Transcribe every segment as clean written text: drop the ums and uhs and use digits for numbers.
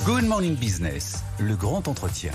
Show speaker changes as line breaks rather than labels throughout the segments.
Good Morning Business, le grand entretien.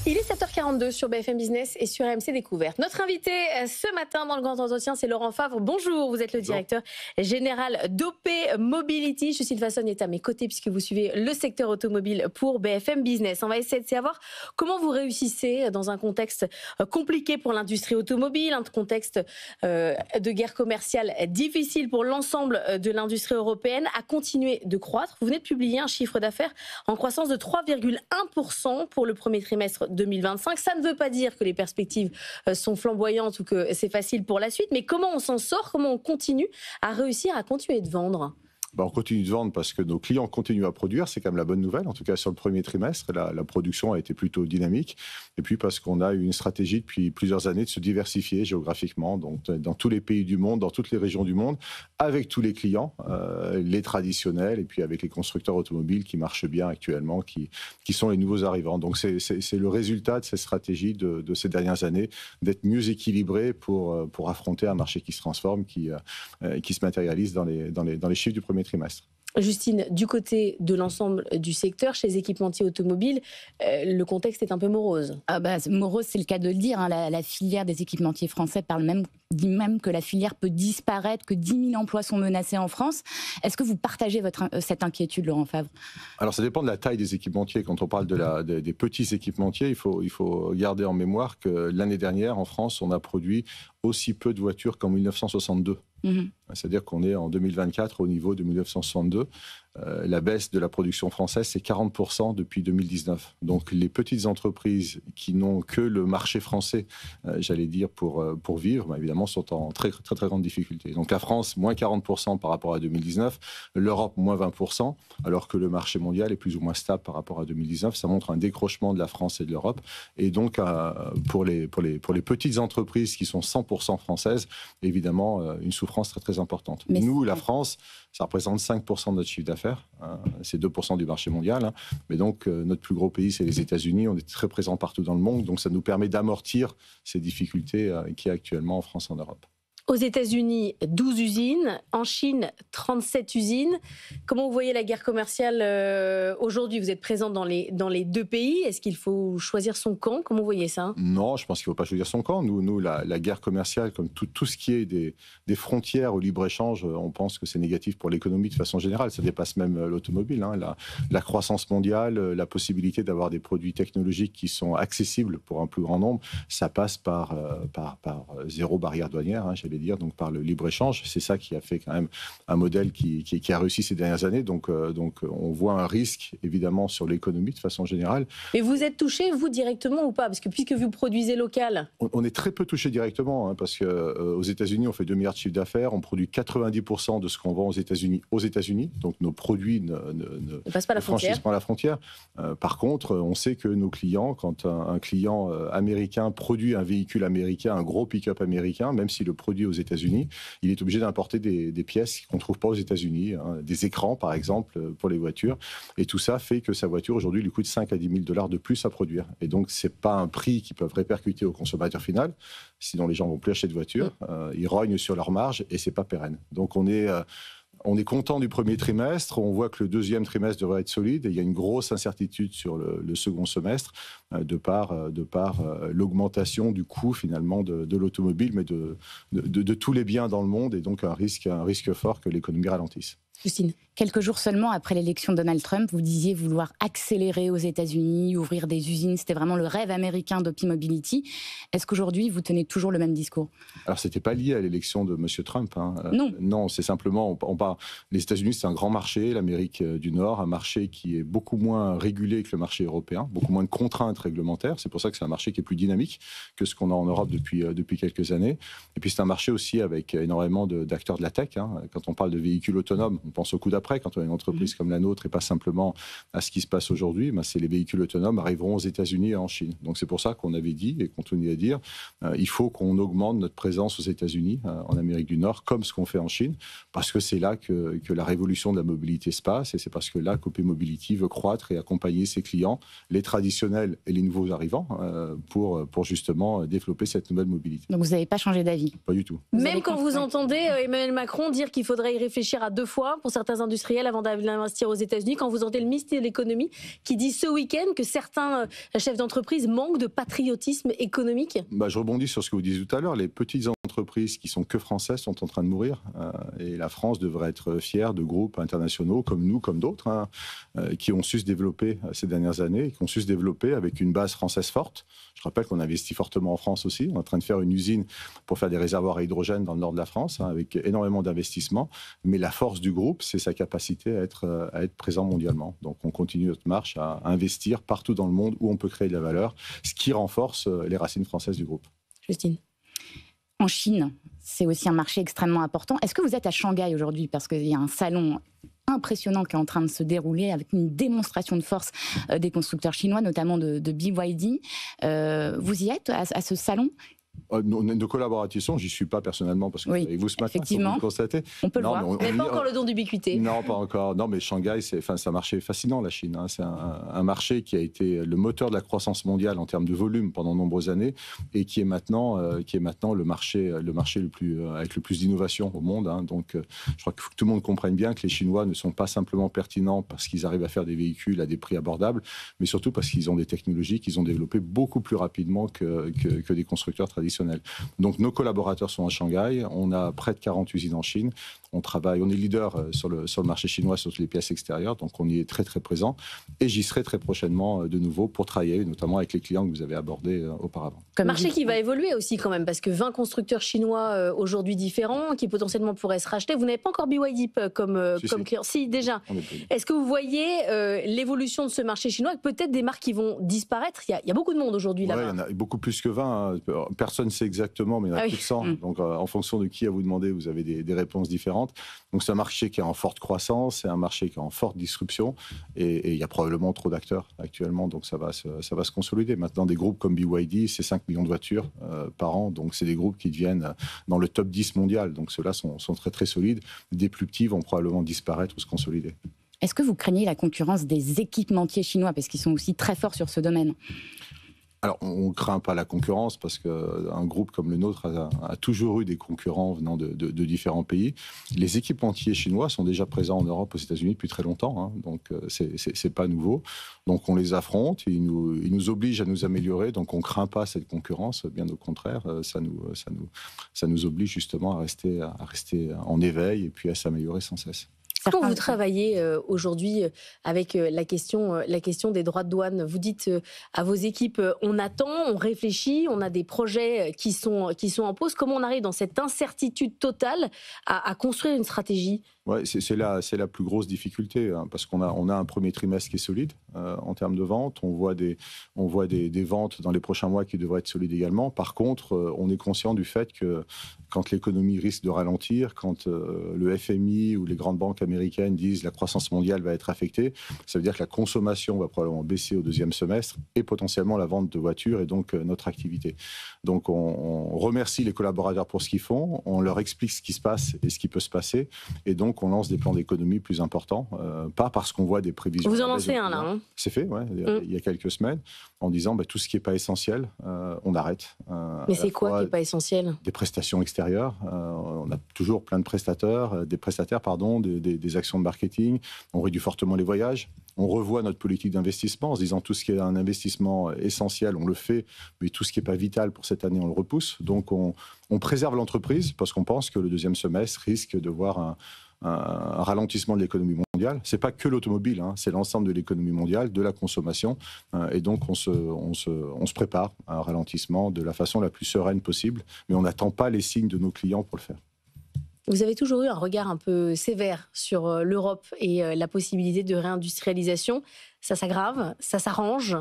Il est 7h42 sur BFM Business et sur RMC Découverte. Notre invité ce matin dans le grand entretien, c'est Laurent Favre. Bonjour, vous êtes le directeur général d'OP Mobility. Justine Fassonne est à mes côtés puisque vous suivez le secteur automobile pour BFM Business. On va essayer de savoir comment vous réussissez dans un contexte compliqué pour l'industrie automobile, un contexte de guerre commerciale difficile pour l'ensemble de l'industrie européenne, à continuer de croître. Vous venez de publier un chiffre d'affaires en croissance de 3,1% pour le premier trimestre 2025. Ça ne veut pas dire que les perspectives sont flamboyantes ou que c'est facile pour la suite, mais comment on s'en sort, comment on continue à réussir à continuer de vendre ?
On continue de vendre parce que nos clients continuent à produire, c'est quand même la bonne nouvelle. En tout cas, sur le premier trimestre, la production a été plutôt dynamique. Et puis parce qu'on a eu une stratégie depuis plusieurs années de se diversifier géographiquement, donc dans tous les pays du monde, dans toutes les régions du monde, avec tous les clients, les traditionnels, et puis avec les constructeurs automobiles qui marchent bien actuellement, qui sont les nouveaux arrivants. Donc c'est le résultat de cette stratégie de ces dernières années, d'être mieux équilibré pour affronter un marché qui se transforme, qui se matérialise dans les chiffres du premier trimestre.
Justine, du côté de l'ensemble du secteur, chez les équipementiers automobiles, le contexte est un peu morose.
Morose, c'est le cas de le dire. La filière des équipementiers français dit même que la filière peut disparaître, que 10 000 emplois sont menacés en France. Est-ce que vous partagez cette inquiétude, Laurent Favre ?
Alors, ça dépend de la taille des équipementiers. Quand on parle des petits équipementiers, il faut garder en mémoire que l'année dernière, en France, on a produit aussi peu de voitures qu'en 1962. C'est-à-dire qu'on est en 2024 au niveau de 1962. La baisse de la production française, c'est 40% depuis 2019. Donc les petites entreprises qui n'ont que le marché français, j'allais dire, pour vivre, évidemment, sont en très, très, très grande difficulté. Donc la France, moins 40% par rapport à 2019, l'Europe, moins 20%, alors que le marché mondial est plus ou moins stable par rapport à 2019. Ça montre un décrochement de la France et de l'Europe. Et donc, pour les petites entreprises qui sont 100% françaises, évidemment, une souffrance très, très importante. Mais nous, la France, ça représente 5% de notre chiffre d'affaires. C'est 2% du marché mondial. Mais donc, notre plus gros pays, c'est les États-Unis. On est très présent partout dans le monde. Donc, ça nous permet d'amortir ces difficultés qu'il y a actuellement en France et en Europe.
Aux États-Unis, 12 usines. En Chine, 37 usines. Comment vous voyez la guerre commerciale aujourd'hui ? Vous êtes présent dans les deux pays. Est-ce qu'il faut choisir son camp ? Comment vous voyez ça ?
Non, je pense qu'il ne faut pas choisir son camp. Nous la guerre commerciale, comme tout ce qui est des frontières au libre-échange, on pense que c'est négatif pour l'économie de façon générale. Ça dépasse même l'automobile. La croissance mondiale, la possibilité d'avoir des produits technologiques qui sont accessibles pour un plus grand nombre, ça passe par zéro barrière douanière, j'allais dire, donc par le libre-échange. C'est ça qui a fait quand même un modèle qui a réussi ces dernières années. Donc on voit un risque, évidemment, sur l'économie de façon générale.
Mais vous êtes touché, vous, directement ou pas ? Parce que puisque vous produisez local.
On est très peu touché directement, parce qu'aux États-Unis, on fait 2 milliards de chiffre d'affaires, on produit 90% de ce qu'on vend aux États-Unis. Donc nos produits ne passent pas franchissent pas la frontière. Par contre, on sait que nos clients, quand un client américain produit un véhicule américain, un gros pick-up américain, même si le produit aux États-Unis, il est obligé d'importer des pièces qu'on ne trouve pas aux États-Unis, des écrans par exemple pour les voitures, et tout ça fait que sa voiture aujourd'hui lui coûte 5 à 10 000 $ de plus à produire. Et donc c'est pas un prix qu'ils peuvent répercuter au consommateur final, sinon les gens vont plus acheter de voitures, ils rognent sur leur marge et c'est pas pérenne. Donc on est content du premier trimestre, on voit que le deuxième trimestre devrait être solide, et il y a une grosse incertitude sur le second semestre de par l'augmentation du coût finalement de l'automobile, mais de tous les biens dans le monde, et donc un risque fort que l'économie ralentisse.
Justine, quelques jours seulement après l'élection de Donald Trump, vous disiez vouloir accélérer aux États-Unis, ouvrir des usines. C'était vraiment le rêve américain d'OP Mobility. Est-ce qu'aujourd'hui, vous tenez toujours le même discours ? Alors,
ce n'était pas lié à l'élection de M. Trump.
Non,
c'est simplement... les États-Unis, c'est un grand marché, l'Amérique du Nord, un marché qui est beaucoup moins régulé que le marché européen, beaucoup moins de contraintes réglementaires. C'est pour ça que c'est un marché qui est plus dynamique que ce qu'on a en Europe depuis quelques années. Et puis, c'est un marché aussi avec énormément d'acteurs de la tech. Quand on parle de véhicules autonomes, on pense au coup d'après, quand on a une entreprise comme la nôtre et pas simplement à ce qui se passe aujourd'hui, c'est les véhicules autonomes arriveront aux États-Unis et en Chine. Donc c'est pour ça qu'on avait dit et qu'on continue à dire, il faut qu'on augmente notre présence aux États-Unis, en Amérique du Nord, comme ce qu'on fait en Chine, parce que c'est là que la révolution de la mobilité se passe, et c'est parce que là qu'OP Mobility veut croître et accompagner ses clients, les traditionnels et les nouveaux arrivants, pour justement développer cette nouvelle mobilité.
Donc vous n'avez pas changé d'avis ?
Pas du tout.
Même quand vous entendez Emmanuel Macron dire qu'il faudrait y réfléchir à 2 fois pour certains industriels avant d'investir aux États-Unis. Quand vous entendez le ministre de l'économie qui dit ce week-end que certains chefs d'entreprise manquent de patriotisme économique.
Je rebondis sur ce que vous disiez tout à l'heure. Les petites entreprises qui sont que françaises sont en train de mourir. Et la France devrait être fière de groupes internationaux comme nous, comme d'autres, qui ont su se développer ces dernières années, qui ont su se développer avec une base française forte. Je rappelle qu'on investit fortement en France aussi. On est en train de faire une usine pour faire des réservoirs à hydrogène dans le nord de la France, avec énormément d'investissements. Mais la force du groupe, c'est sa capacité à être présent mondialement. Donc on continue notre marche à investir partout dans le monde où on peut créer de la valeur, ce qui renforce les racines françaises du groupe.
Justine.
En Chine, c'est aussi un marché extrêmement important. Est-ce que vous êtes à Shanghai aujourd'hui? Parce qu'il y a un salon impressionnant qui est en train de se dérouler avec une démonstration de force des constructeurs chinois, notamment de BYD. Vous y êtes à ce salon?
Nos collaborations, j'y suis pas personnellement parce que
oui,
avec vous ce matin,
effectivement,
vous le constatez.
On peut le voir.
On n'a pas encore le don d'ubiquité.
Non, pas encore. Non, mais Shanghai, c'est un marché fascinant, la Chine. C'est un marché qui a été le moteur de la croissance mondiale en termes de volume pendant de nombreuses années et qui est maintenant le marché avec le plus d'innovation au monde. Donc, je crois qu'il faut que tout le monde comprenne bien que les Chinois ne sont pas simplement pertinents parce qu'ils arrivent à faire des véhicules à des prix abordables, mais surtout parce qu'ils ont des technologies qu'ils ont développées beaucoup plus rapidement que des constructeurs traditionnels. Donc nos collaborateurs sont à Shanghai, on a près de 40 usines en Chine, on est leader sur le marché chinois sur toutes les pièces extérieures, donc on y est très très présent et j'y serai très prochainement de nouveau pour travailler notamment avec les clients que vous avez abordés auparavant.
Marché qui va évoluer aussi quand même, parce que 20 constructeurs chinois aujourd'hui différents qui potentiellement pourraient se racheter. Vous n'avez pas encore BYD comme client? Si, déjà. Est-ce que vous voyez l'évolution de ce marché chinois avec peut-être des marques qui vont disparaître? Il y a beaucoup de monde aujourd'hui là-bas.
Il y en a beaucoup plus que 20. Personne ne sait exactement, mais il y en a plus de 100. Donc en fonction de qui à vous demander, vous avez des réponses différentes. Donc c'est un marché qui est en forte croissance, c'est un marché qui est en forte disruption et il y a probablement trop d'acteurs actuellement, donc ça va se consolider. Maintenant, des groupes comme BYD, c'est 5 millions de voitures par an, donc c'est des groupes qui deviennent dans le top 10 mondial, donc ceux-là sont très très solides. Des plus petits vont probablement disparaître ou se consolider.
Est-ce que vous craignez la concurrence des équipementiers chinois, parce qu'ils sont aussi très forts sur ce domaine?
Alors, on ne craint pas la concurrence parce qu'un groupe comme le nôtre a toujours eu des concurrents venant de différents pays. Les équipementiers chinois sont déjà présents en Europe, aux États-Unis depuis très longtemps, donc c'est pas nouveau. Donc on les affronte, ils nous obligent à nous améliorer, donc on ne craint pas cette concurrence, bien au contraire, ça nous oblige justement à rester en éveil et puis à s'améliorer sans cesse.
Quand vous travaillez aujourd'hui avec la question des droits de douane, vous dites à vos équipes, on attend, on réfléchit, on a des projets qui sont en pause. Comment on arrive dans cette incertitude totale à construire une stratégie?
Ouais, c'est la plus grosse difficulté, parce qu'on a un premier trimestre qui est solide en termes de ventes. On voit des ventes dans les prochains mois qui devraient être solides également. Par contre, on est conscient du fait que quand l'économie risque de ralentir, quand le FMI ou les grandes banques américaines disent la croissance mondiale va être affectée, ça veut dire que la consommation va probablement baisser au deuxième semestre et potentiellement la vente de voitures et donc notre activité. Donc on remercie les collaborateurs pour ce qu'ils font, on leur explique ce qui se passe et ce qui peut se passer et donc on lance des plans d'économie plus importants, pas parce qu'on voit des prévisions.
Vous en lancez un là,
C'est fait, ouais, il y a quelques semaines, en disant tout ce qui n'est pas essentiel, on arrête.
Mais c'est quoi qui n'est pas essentiel?
Des prestations extérieures. On a toujours plein de prestataires, des actions de marketing. On réduit fortement les voyages. On revoit notre politique d'investissement en se disant tout ce qui est un investissement essentiel, on le fait, mais tout ce qui n'est pas vital pour cette année, on le repousse. Donc on préserve l'entreprise parce qu'on pense que le deuxième semestre risque de voir un ralentissement de l'économie mondiale. Ce n'est pas que l'automobile, c'est l'ensemble de l'économie mondiale, de la consommation. Et donc, on se prépare à un ralentissement de la façon la plus sereine possible, mais on n'attend pas les signes de nos clients pour le faire.
Vous avez toujours eu un regard un peu sévère sur l'Europe et la possibilité de réindustrialisation. Ça s'aggrave? Ça s'arrange?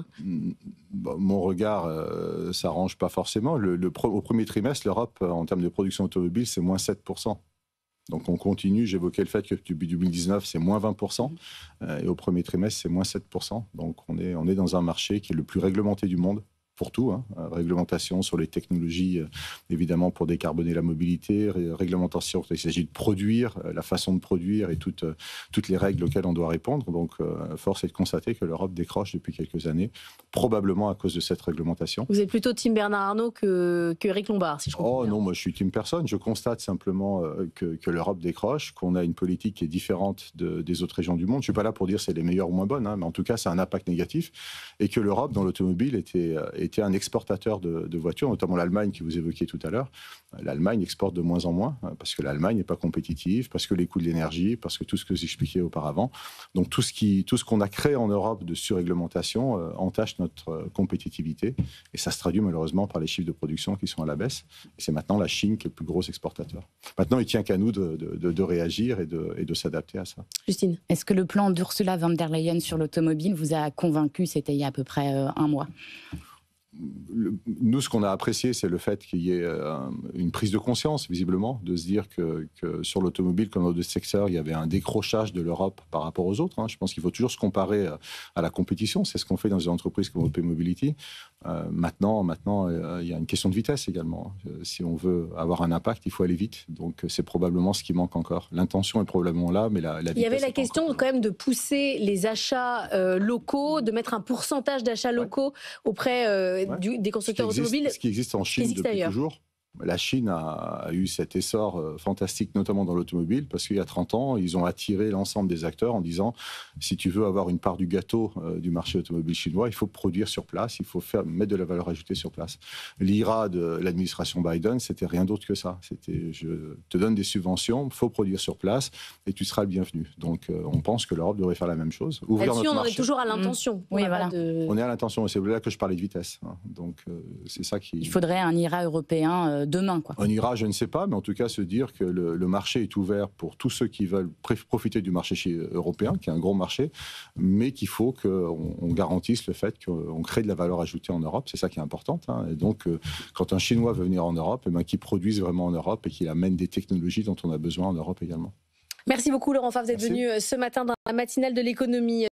Mon regard s'arrange pas forcément. Au premier trimestre, l'Europe, en termes de production automobile, c'est moins 7%. Donc on continue, j'évoquais le fait que depuis 2019, c'est moins 20%, et au premier trimestre, c'est moins 7%. Donc on est dans un marché qui est le plus réglementé du monde, pour tout, hein. Réglementation sur les technologies, évidemment pour décarboner la mobilité, réglementation quand il s'agit de produire, la façon de produire et toutes les règles auxquelles on doit répondre. Donc, force est de constater que l'Europe décroche depuis quelques années, probablement à cause de cette réglementation.
Vous êtes plutôt team Bernard Arnault que Eric Lombard, si je comprends bien.
Non, moi je suis team personne. Je constate simplement que l'Europe décroche, qu'on a une politique qui est différente des autres régions du monde. Je ne suis pas là pour dire c'est les meilleures ou moins bonnes, hein, mais en tout cas, c'est un impact négatif. Et que l'Europe, dans l'automobile, était un exportateur de voitures, notamment l'Allemagne, que vous évoquiez tout à l'heure. L'Allemagne exporte de moins en moins, parce que l'Allemagne n'est pas compétitive, parce que les coûts de l'énergie, parce que tout ce que j'expliquais auparavant. Donc tout ce qu'on a créé en Europe de surréglementation entache notre compétitivité. Et ça se traduit malheureusement par les chiffres de production qui sont à la baisse. Et c'est maintenant la Chine qui est le plus gros exportateur. Maintenant, il ne tient qu'à nous de réagir et de s'adapter à ça.
Justine.
Est-ce que le plan d'Ursula von der Leyen sur l'automobile vous a convaincu? C'était il y a à peu près un mois.
Nous, ce qu'on a apprécié, c'est le fait qu'il y ait une prise de conscience, visiblement, de se dire que sur l'automobile, comme dans d'autres secteurs, il y avait un décrochage de l'Europe par rapport aux autres. Hein. Je pense qu'il faut toujours se comparer à la compétition. C'est ce qu'on fait dans une entreprise comme OP Mobility. Maintenant, il y a une question de vitesse également. Si on veut avoir un impact, il faut aller vite. Donc, c'est probablement ce qui manque encore. L'intention est probablement là, mais la vitesse... Il
y avait la question quand même de pousser les achats locaux, de mettre un pourcentage d'achats locaux auprès des constructeurs automobiles.
Ce qui existe en Chine depuis toujours. La Chine a eu cet essor fantastique, notamment dans l'automobile, parce qu'il y a 30 ans, ils ont attiré l'ensemble des acteurs en disant si tu veux avoir une part du gâteau du marché automobile chinois, il faut produire sur place, il faut mettre de la valeur ajoutée sur place. L'IRA de l'administration Biden, c'était rien d'autre que ça. C'était je te donne des subventions, il faut produire sur place et tu seras le bienvenu. Donc on pense que l'Europe devrait faire la même chose.
Là-dessus, on en est toujours à l'intention.
Oui, voilà.
On est à l'intention, et c'est là que je parlais de vitesse. Donc c'est ça qui...
Il faudrait un IRA européen demain, quoi.
On ira, je ne sais pas, mais en tout cas se dire que le marché est ouvert pour tous ceux qui veulent profiter du marché européen, qui est un gros marché, mais qu'il faut qu'on garantisse le fait qu'on crée de la valeur ajoutée en Europe. C'est ça qui est important. Hein. Et donc, quand un Chinois veut venir en Europe, qu'il produise vraiment en Europe et qu'il amène des technologies dont on a besoin en Europe également.
Merci beaucoup Laurent Favre d'être venu ce matin dans la matinale de l'économie.